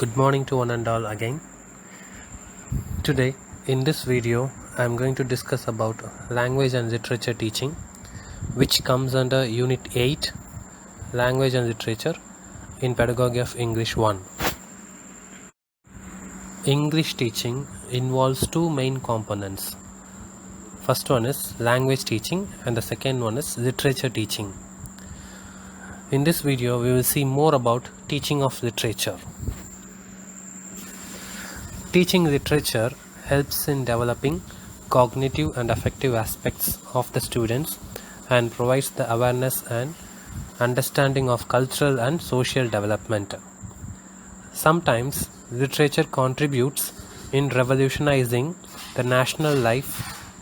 Good morning to one and all again. Today in this video I am going to discuss about language and literature teaching, which comes under Unit 8 Language and Literature in Pedagogy of English 1. English teaching involves two main components. First one is language teaching and the second one is literature teaching. In this video we will see more about teaching of literature. Teaching literature helps in developing cognitive and affective aspects of the students and provides the awareness and understanding of cultural and social development. Sometimes literature contributes in revolutionizing the national life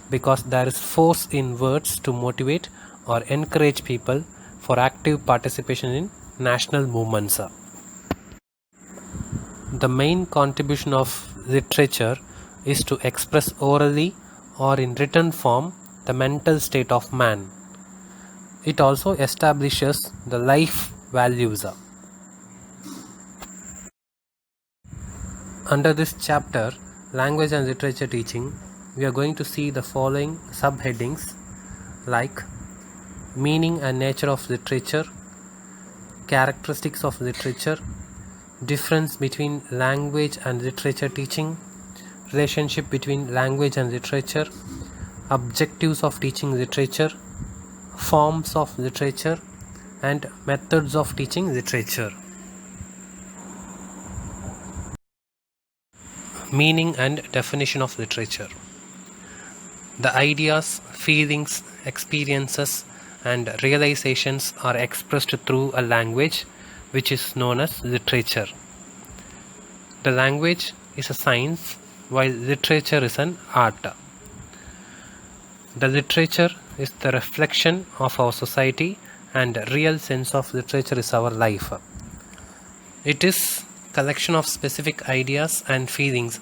because there is force in words to motivate or encourage people for active participation in national movements. The main contribution of literature is to express orally or in written form the mental state of man. It also establishes the life values. Under this chapter, Language and Literature Teaching, we are going to see the following subheadings like meaning and nature of literature, characteristics of literature, difference between language and literature teaching, relationship between language and literature, objectives of teaching literature, forms of literature, and methods of teaching literature. Meaning and definition of literature. The ideas, feelings, experiences, and realizations are expressed through a language which is known as literature. The language is a science while literature is an art. The literature is the reflection of our society and real sense of literature is our life. It is a collection of specific ideas and feelings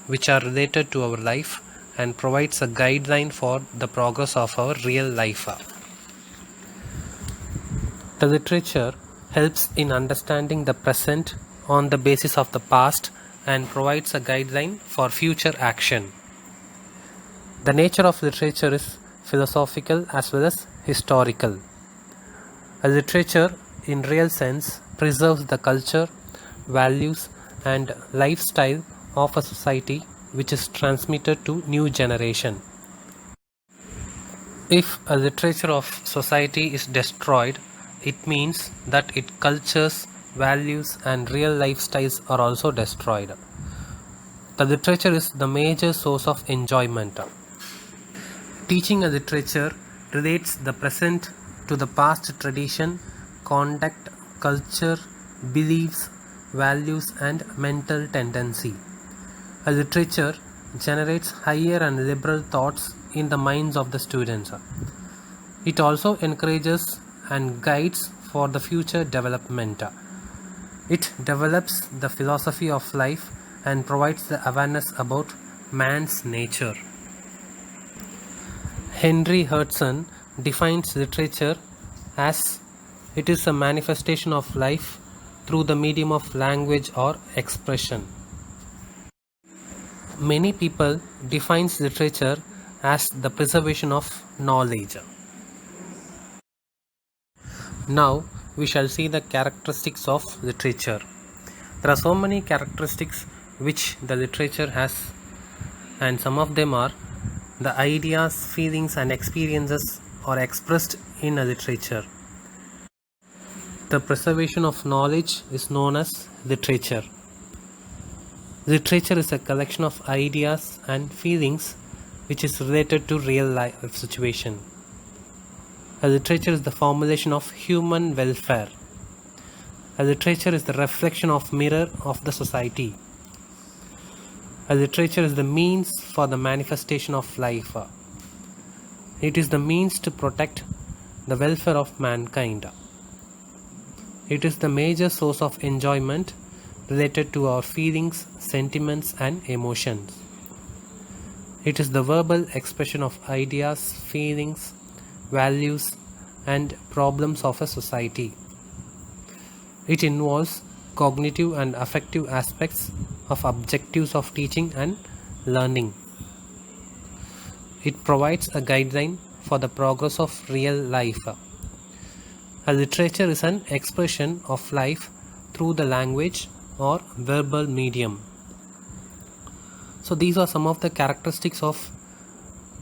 which are related to our life and provides a guideline for the progress of our real life. The literature helps in understanding the present on the basis of the past and provides a guideline for future action. The nature of literature is philosophical as well as historical. A literature in real sense preserves the culture, values and lifestyle of a society which is transmitted to new generation. If a literature of society is destroyed, it means that its cultures, values and real lifestyles are also destroyed. The literature is the major source of enjoyment. Teaching a literature relates the present to the past tradition, conduct, culture, beliefs, values and mental tendency. A literature generates higher and liberal thoughts in the minds of the students. It also encourages and guides for the future development. It develops the philosophy of life and provides the awareness about man's nature. Henry Hudson defines literature as it is a manifestation of life through the medium of language or expression. Many people define literature as the preservation of knowledge. Now we shall see the characteristics of literature. There are so many characteristics which the literature has, and some of them are the ideas, feelings and experiences are expressed in a literature. The preservation of knowledge is known as literature. Literature is a collection of ideas and feelings which is related to real life situation. A literature is the formulation of human welfare. A literature is the reflection of mirror of the society. A literature is the means for the manifestation of life. It is the means to protect the welfare of mankind. It is the major source of enjoyment related to our feelings, sentiments and emotions. It is the verbal expression of ideas, feelings, values and problems of a society. It involves cognitive and affective aspects of objectives of teaching and learning. It provides a guideline for the progress of real life. A literature is an expression of life through the language or verbal medium. So these are some of the characteristics of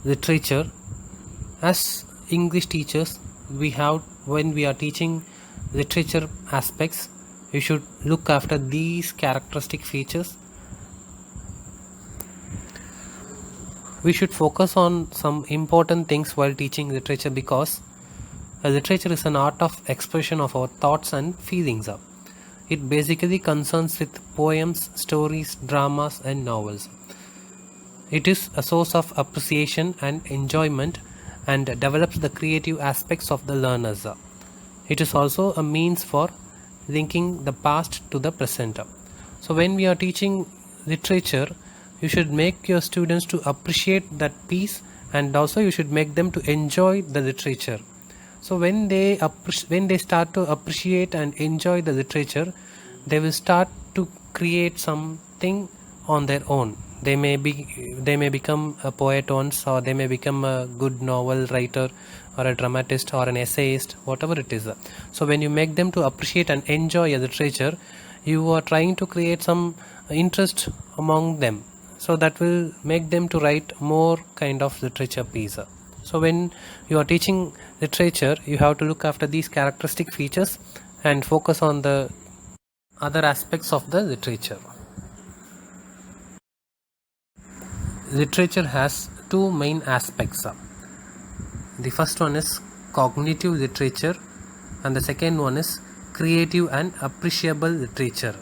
literature. As English teachers, when we are teaching literature aspects, we should look after these characteristic features. We should focus on some important things while teaching literature, because literature is an art of expression of our thoughts and feelings. It basically concerns with poems, stories, dramas and novels. It is a source of appreciation and enjoyment and develops the creative aspects of the learners. It is also a means for linking the past to the present. So when we are teaching literature, you should make your students to appreciate that piece, and also you should make them to enjoy the literature. So when they start to appreciate and enjoy the literature, they will start to create something on their own. They may become a poet once, or they may become a good novel writer or a dramatist or an essayist, whatever it is. So when you make them to appreciate and enjoy a literature, you are trying to create some interest among them. So that will make them to write more kind of literature piece. So when you are teaching literature, you have to look after these characteristic features and focus on the other aspects of the literature. Literature has two main aspects. The first one is cognitive literature, and the second one is creative and appreciable literature.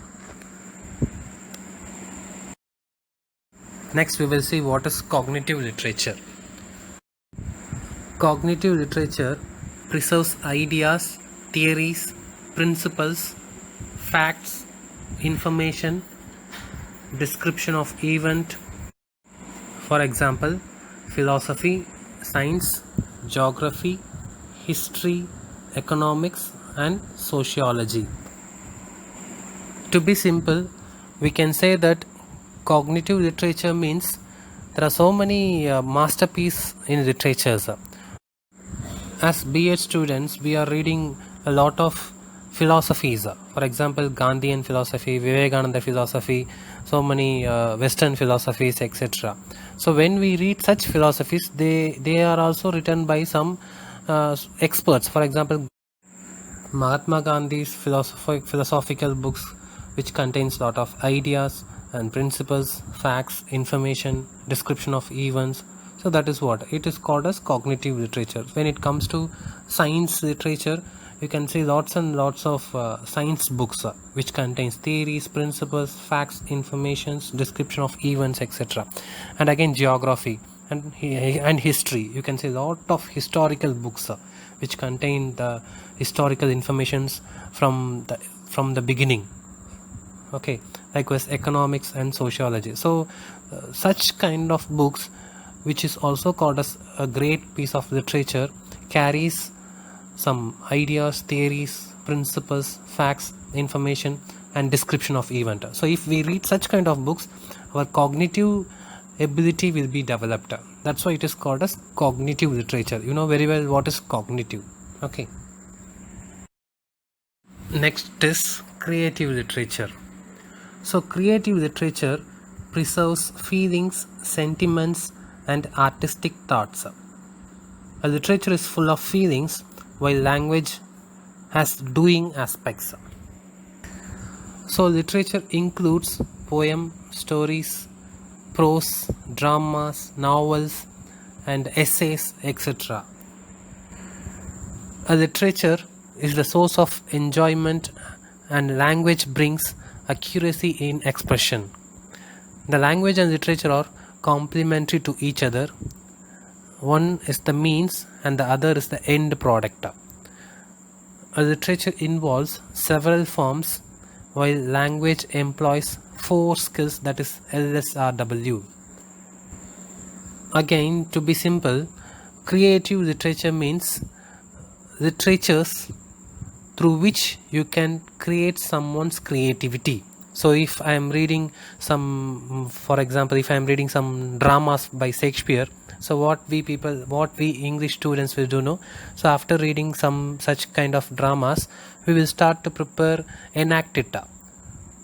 Next, we will see what is cognitive literature. Cognitive literature preserves ideas, theories, principles, facts, information, description of event. For example, philosophy, science, geography, history, economics and sociology. To be simple, we can say that cognitive literature means there are so many masterpieces in literatures. As B.Ed students, we are reading a lot of philosophies. For example, Gandhian philosophy, Vivekananda philosophy, so many Western philosophies, etc. So when we read such philosophies, they are also written by some experts. For example, Mahatma Gandhi's philosophical books, which contains lot of ideas and principles, facts, information, description of events. So that is what it is called as cognitive literature. When it comes to science literature, you can see lots and lots of science books which contains theories, principles, facts, informations, description of events, etc. And again, geography and history, you can see lot of historical books which contain the historical informations from the beginning. Okay, likewise economics and sociology. So such kind of books, which is also called as a great piece of literature, carries some ideas, theories, principles, facts, information and description of event. So if we read such kind of books, our cognitive ability will be developed. That's why it is called as cognitive literature. You know very well what is cognitive. Okay. Next is creative literature. So creative literature preserves feelings, sentiments and artistic thoughts. A literature is full of feelings, while language has doing aspects. So literature includes poem, stories, prose, dramas, novels and essays, etc. A literature is the source of enjoyment, and language brings accuracy in expression. The language and literature are complementary to each other. One is the means and the other is the end product. A literature involves several forms, while language employs 4 skills, that is LSRW. Again, to be simple, creative literature means literatures through which you can create someone's creativity. So if I am reading some, for example, if I am reading some dramas by Shakespeare, so what we English students will do, no? So after reading some such kind of dramas, we will start to prepare, enact it.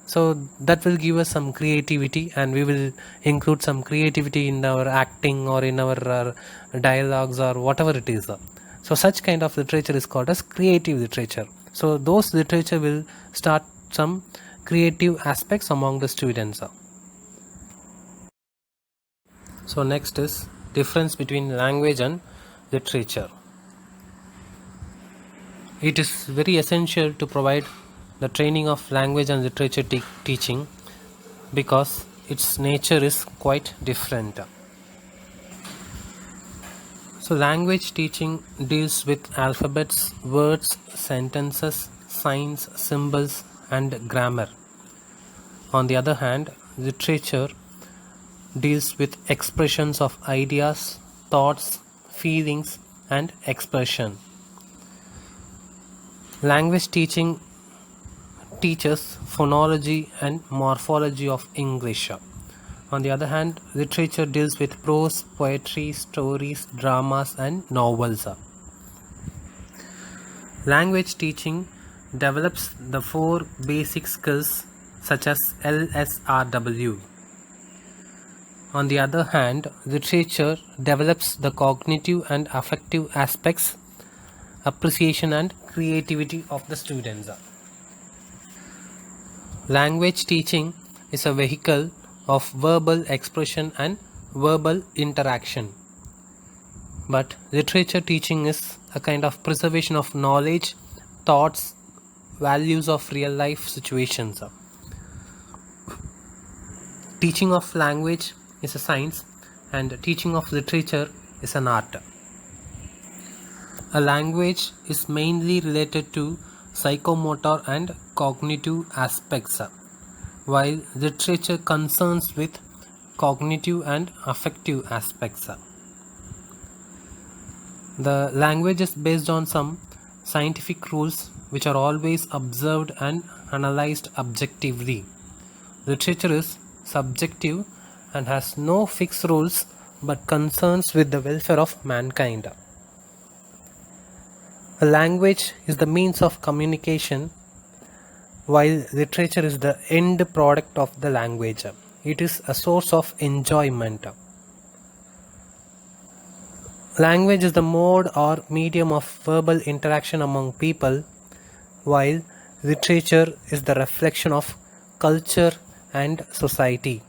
So that will give us some creativity, and we will include some creativity in our acting or in our dialogues or whatever it is. So such kind of literature is called as creative literature. So those literature will start some creative aspects among the students. So next is difference between language and literature. It is very essential to provide the training of language and literature teaching, because its nature is quite different. So language teaching deals with alphabets, words, sentences, signs, symbols, and grammar. On the other hand, literature deals with expressions of ideas, thoughts, feelings, and expression. Language teaching teaches phonology and morphology of English. On the other hand, literature deals with prose, poetry, stories, dramas, and novels. Language teaching develops the 4 basic skills such as LSRW. On the other hand, literature develops the cognitive and affective aspects, appreciation and creativity of the students. Language teaching is a vehicle of verbal expression and verbal interaction. But literature teaching is a kind of preservation of knowledge, thoughts, values of real life situations. Teaching of language is a science, and teaching of literature is an art. A language is mainly related to psychomotor and cognitive aspects, while literature concerns with cognitive and affective aspects. The language is based on some scientific rules which are always observed and analyzed objectively. Literature is subjective and has no fixed rules but concerns with the welfare of mankind. A language is the means of communication, while literature is the end product of the language. It is a source of enjoyment. Language is the mode or medium of verbal interaction among people, while literature is the reflection of culture and society.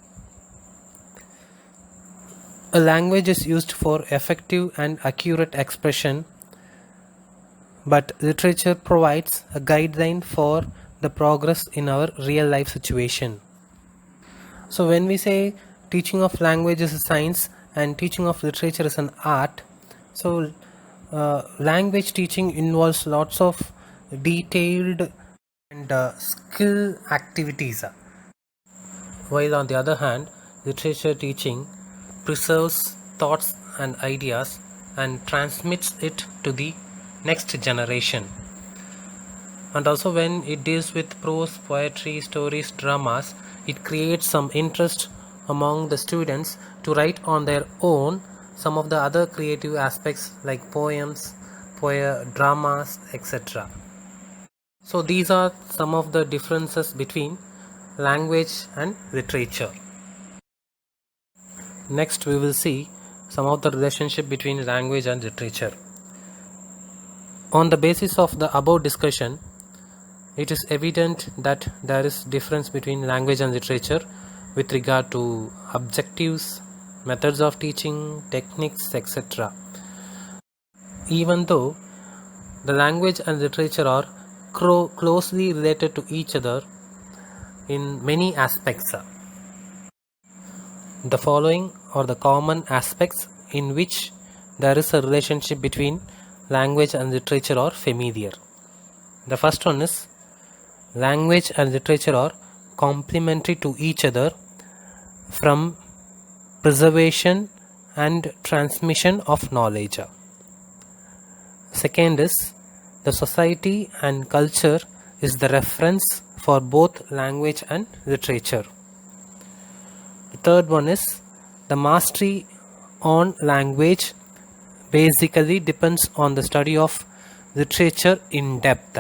A language is used for effective and accurate expression, but literature provides a guideline for the progress in our real life situation. So when we say teaching of language is a science and teaching of literature is an art, so language teaching involves lots of detailed and skill activities, while on the other hand, literature teaching preserves thoughts and ideas and transmits it to the next generation. And also when it deals with prose, poetry, stories, dramas, it creates some interest among the students to write on their own some of the other creative aspects like poems, dramas, etc. So these are some of the differences between language and literature. Next we will see some of the relationship between language and literature. On the basis of the above discussion, it is evident that there is difference between language and literature with regard to objectives, methods of teaching, techniques, etc. Even though the language and literature are closely related to each other in many aspects. The following are the common aspects in which there is a relationship between language and literature are familiar. The first one is language and literature are complementary to each other from preservation and transmission of knowledge. Second is the society and culture is the reference for both language and literature. The third one is the mastery on language basically depends on the study of literature in depth.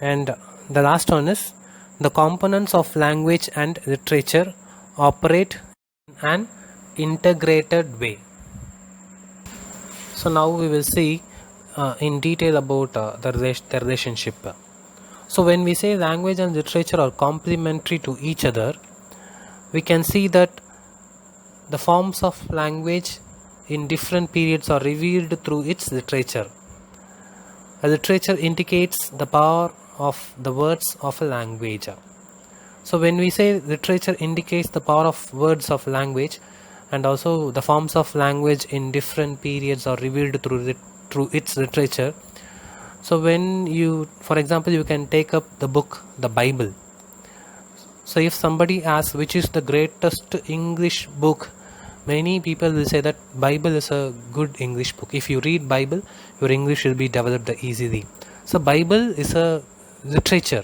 And the last one is the components of language and literature operate in an integrated way. So now we will see in detail about the relationship. So when we say language and literature are complementary to each other, we can see that the forms of language in different periods are revealed through its literature. A literature indicates the power of the words of a language. So when we say literature indicates the power of words of language, and also the forms of language in different periods are revealed through its literature. So when you, for example, you can take up the book, the Bible. So if somebody asks which is the greatest English book, many people will say that Bible is a good English book. If you read Bible, your English will be developed easily. So Bible is a literature,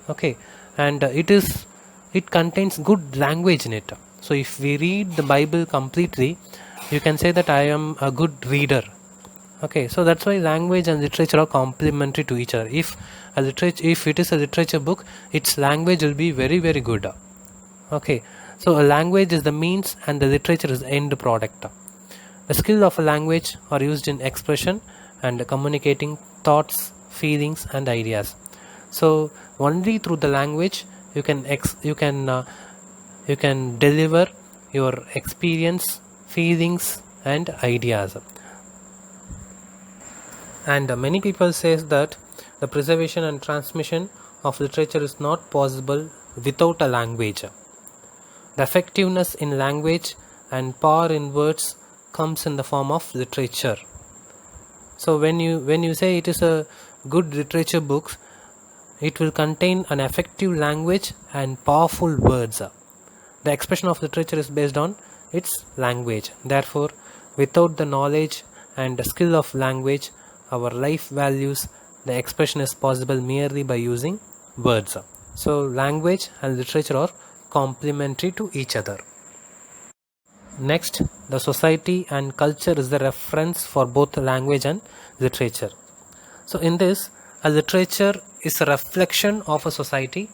okay, and it contains good language in it. So if we read the Bible completely, you can say that I am a good reader. Okay, so that's why language and literature are complementary to each other. If it is a literature book, its language will be very, very good. Okay, so a language is the means and the literature is the end product. The skill of a language are used in expression and communicating thoughts, feelings and ideas. So only through the language you can deliver your experience, feelings and ideas. And many people says that the preservation and transmission of literature is not possible without a language. The effectiveness in language and power in words comes in the form of literature. So when you say it is a good literature book, it will contain an effective language and powerful words. The expression of literature is based on its language. Therefore, without the knowledge and the skill of language, our life values, the expression is possible merely by using words. So language and literature are complementary to each other. Next, the society and culture is the reference for both language and literature. So in this, a literature is a reflection of a society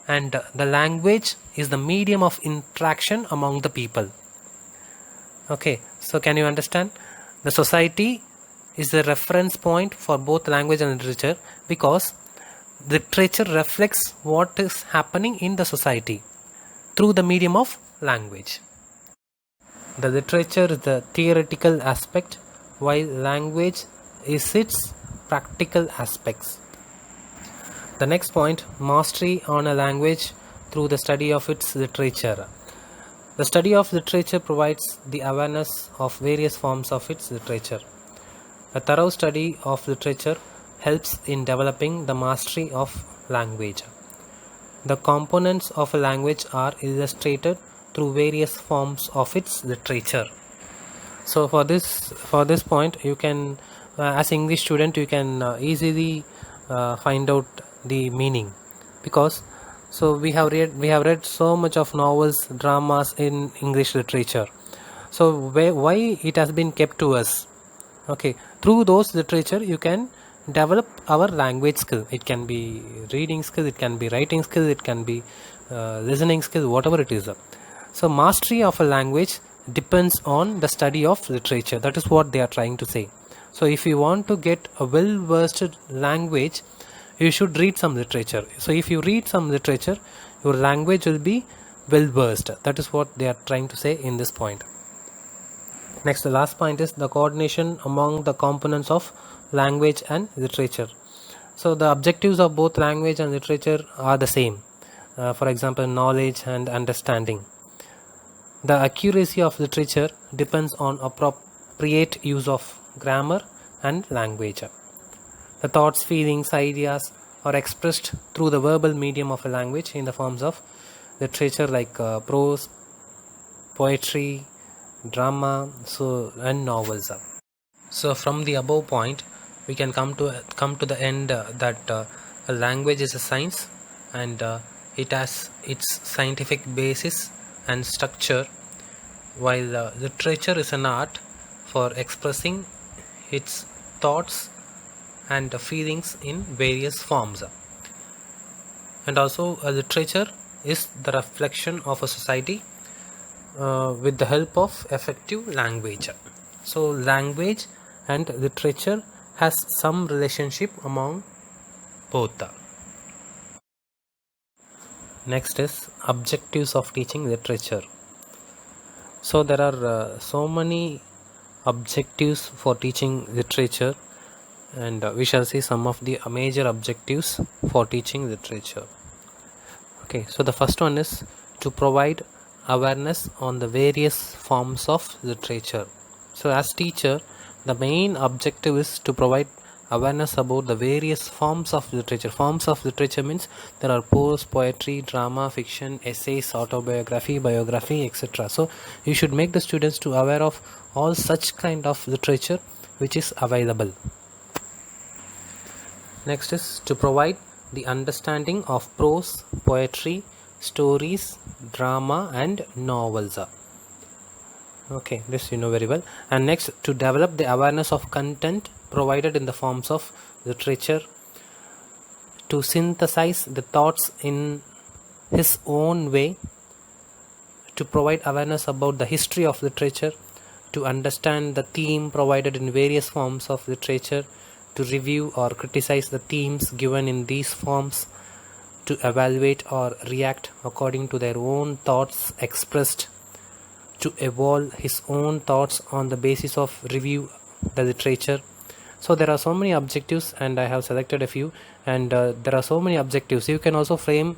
and the language is the medium of interaction among the people. Okay, so can you understand? The society is the reference point for both language and literature because literature reflects what is happening in the society through the medium of language. The literature is the theoretical aspect while language is its practical aspects. The next point, mastery on a language through the study of its literature. The study of literature provides the awareness of various forms of its literature. A thorough study of literature helps in developing the mastery of language. The components of a language are illustrated through various forms of its literature. So for this point, you can, as English student, you can easily find out the meaning, because so we have read so much of novels, dramas in English literature. So why it has been kept to us? Okay, through those literature you can develop our language skill. It can be reading skill, it can be writing skill, it can be listening skill, whatever it is. So mastery of a language depends on the study of literature. That is what they are trying to say. So if you want to get a well-versed language, you should read some literature. So if you read some literature, your language will be well-versed. That is what they are trying to say in this point. Next, the last point is the coordination among the components of language and literature. So the objectives of both language and literature are the same. For example, knowledge and understanding. The accuracy of literature depends on appropriate use of grammar and language. The thoughts, feelings, ideas are expressed through the verbal medium of a language in the forms of literature like prose, poetry, drama, and novels. So from the above point, we can come to the end that a language is a science, and it has its scientific basis and structure, while literature is an art for expressing its thoughts and feelings in various forms. And also literature is the reflection of a society with the help of effective language. So language and literature has some relationship among both. Next is objectives of teaching literature. So there are so many objectives for teaching literature, and we shall see some of the major objectives for teaching literature. Okay, so the first one is to provide awareness on the various forms of literature. So as teacher, the main objective is to provide awareness about the various forms of literature. Forms of literature means there are prose, poetry, drama, fiction, essays, autobiography, biography, etc. So you should make the students to aware of all such kind of literature which is available. Next is to provide the understanding of prose, poetry, stories, drama and novels. Okay, this you know very well. And next, to develop the awareness of content provided in the forms of literature, to synthesize the thoughts in his own way, to provide awareness about the history of literature, to understand the theme provided in various forms of literature, to review or criticize the themes given in these forms, to evaluate or react according to their own thoughts expressed, to evolve his own thoughts on the basis of review the literature. So there are so many objectives, and I have selected a few, and there are so many objectives. You can also frame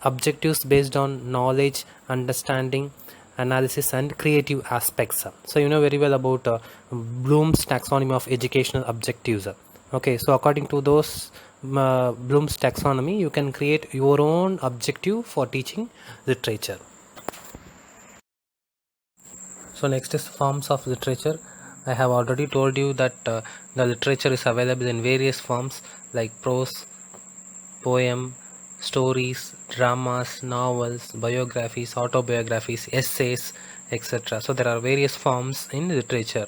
objectives based on knowledge, understanding, analysis and creative aspects. So you know very well about Bloom's taxonomy of educational objectives. Okay, so according to those Bloom's taxonomy, you can create your own objective for teaching literature. So next is forms of literature. I have already told you that the literature is available in various forms like prose, poem, stories, dramas, novels, biographies, autobiographies, essays, etc. So there are various forms in literature.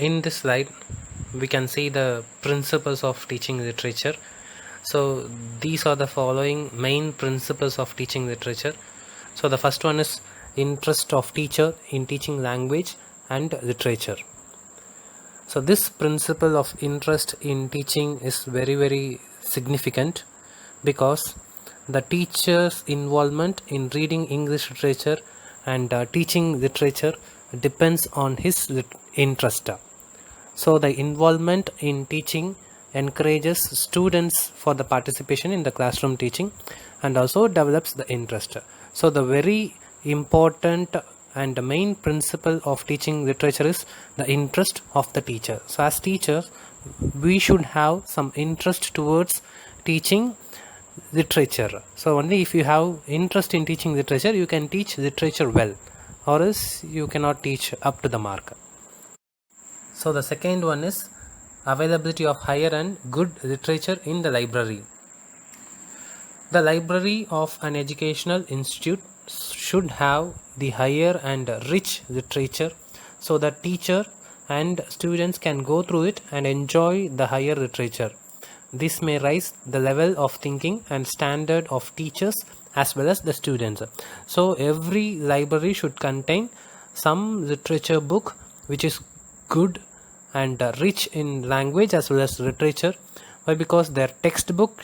In this slide we can see the principles of teaching literature. So these are the following main principles of teaching literature. So the first one is interest of teacher in teaching language and literature. So this principle of interest in teaching is very significant, because the teacher's involvement in reading English literature and teaching literature depends on his interest. So the involvement in teaching encourages students for the participation in the classroom teaching and also develops the interest. So the very important and the main principle of teaching literature is the interest of the teacher. So as teachers, we should have some interest towards teaching literature. So only if you have interest in teaching literature, you can teach literature well, or else you cannot teach up to the mark. So the second one is availability of higher and good literature in the library. The library of an educational institute should have the higher and rich literature, so that teacher and students can go through it and enjoy the higher literature. This may raise the level of thinking and standard of teachers as well as the students. So every library should contain some literature book which is good and rich in language as well as literature. Why? Because their textbook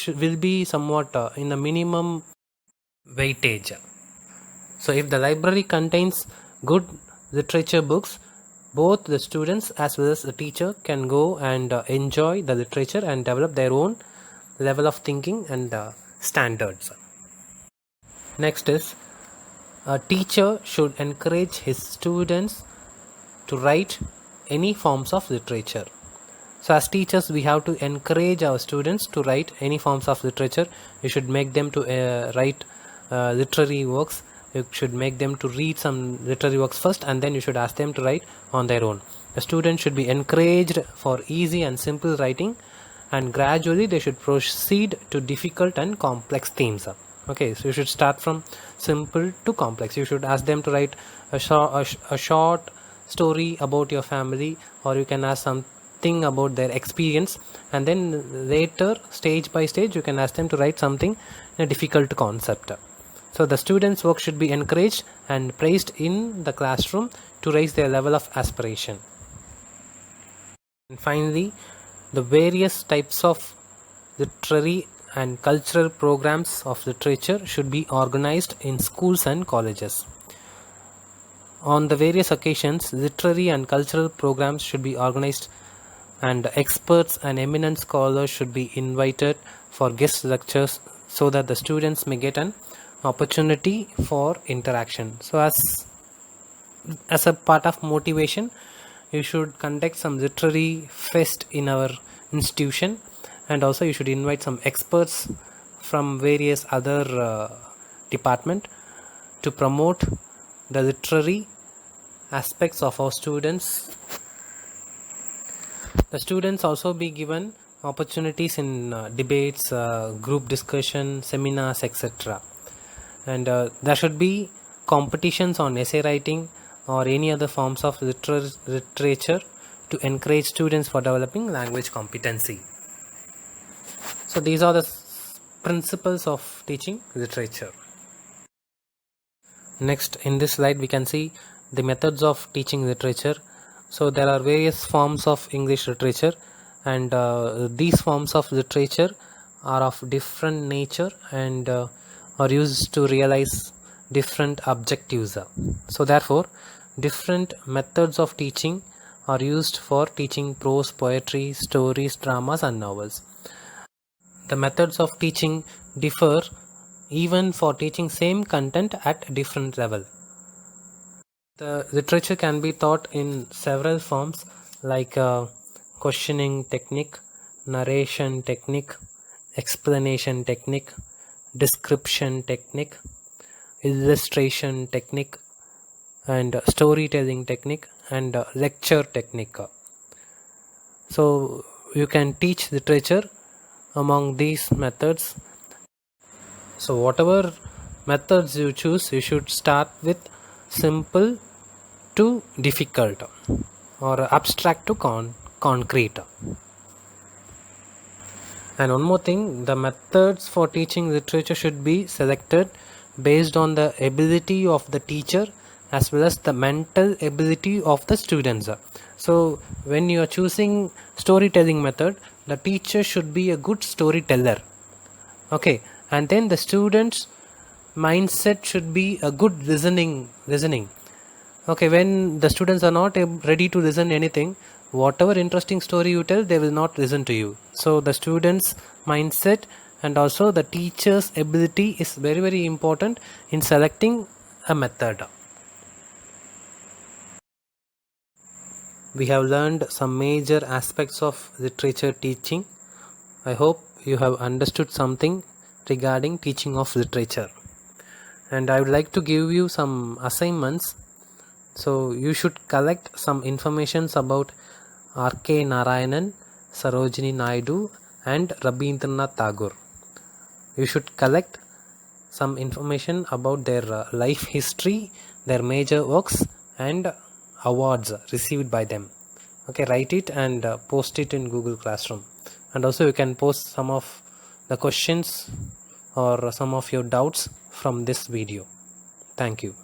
will be somewhat in a minimum weightage. So if the library contains good literature books, both the students as well as the teacher can go and enjoy the literature and develop their own level of thinking and standards. Next is, a teacher should encourage his students to write any forms of literature. So as teachers, we have to encourage our students to write any forms of literature. We should make them to write literary works, you should make them to read some literary works first, and then you should ask them to write on their own. The students should be encouraged for easy and simple writing, and gradually they should proceed to difficult and complex themes. Okay, so you should start from simple to complex. You should ask them to write a short story about your family, or you can ask something about their experience, and then later, stage by stage, you can ask them to write something in a difficult concept. So the students' work should be encouraged and praised in the classroom to raise their level of aspiration. And finally, the various types of literary and cultural programs of literature should be organized in schools and colleges. On the various occasions, literary and cultural programs should be organized, and experts and eminent scholars should be invited for guest lectures so that the students may get an opportunity for interaction. So as a part of motivation, you should conduct some literary fest in our institution, and also you should invite some experts from various other department to promote the literary aspects of our students. The students also be given opportunities in debates, group discussion, seminars, etc. And there should be competitions on essay writing or any other forms of literature to encourage students for developing language competency. So these are the principles of teaching literature. Next, in this slide we can see the methods of teaching literature. So there are various forms of English literature, and these forms of literature are of different nature and are used to realize different objectives. So therefore, different methods of teaching are used for teaching prose, poetry, stories, dramas and novels. The methods of teaching differ even for teaching same content at different level. The literature can be taught in several forms, like questioning technique, narration technique, explanation technique, description technique, illustration technique, and storytelling technique, and lecture technique. So you can teach literature among these methods. So whatever methods you choose, you should start with simple to difficult, or abstract to concrete. And one more thing, the methods for teaching literature should be selected based on the ability of the teacher as well as the mental ability of the students. So when you are choosing storytelling method, the teacher should be a good storyteller. Okay, and then the students' mindset should be a good listening. Okay, when the students are not ready to listen anything, whatever interesting story you tell, they will not listen to you. So the students' mindset and also the teacher's ability is very, very important in selecting a method. We have learned some major aspects of literature teaching. I hope you have understood something regarding teaching of literature. And I would like to give you some assignments. So you should collect some informations about R.K. Narayanan, Sarojini Naidu and Rabindranath Tagore. You should collect some information about their life history, their major works and awards received by them. Okay, write it and post it in Google Classroom. And also you can post some of the questions or some of your doubts from this video. Thank you.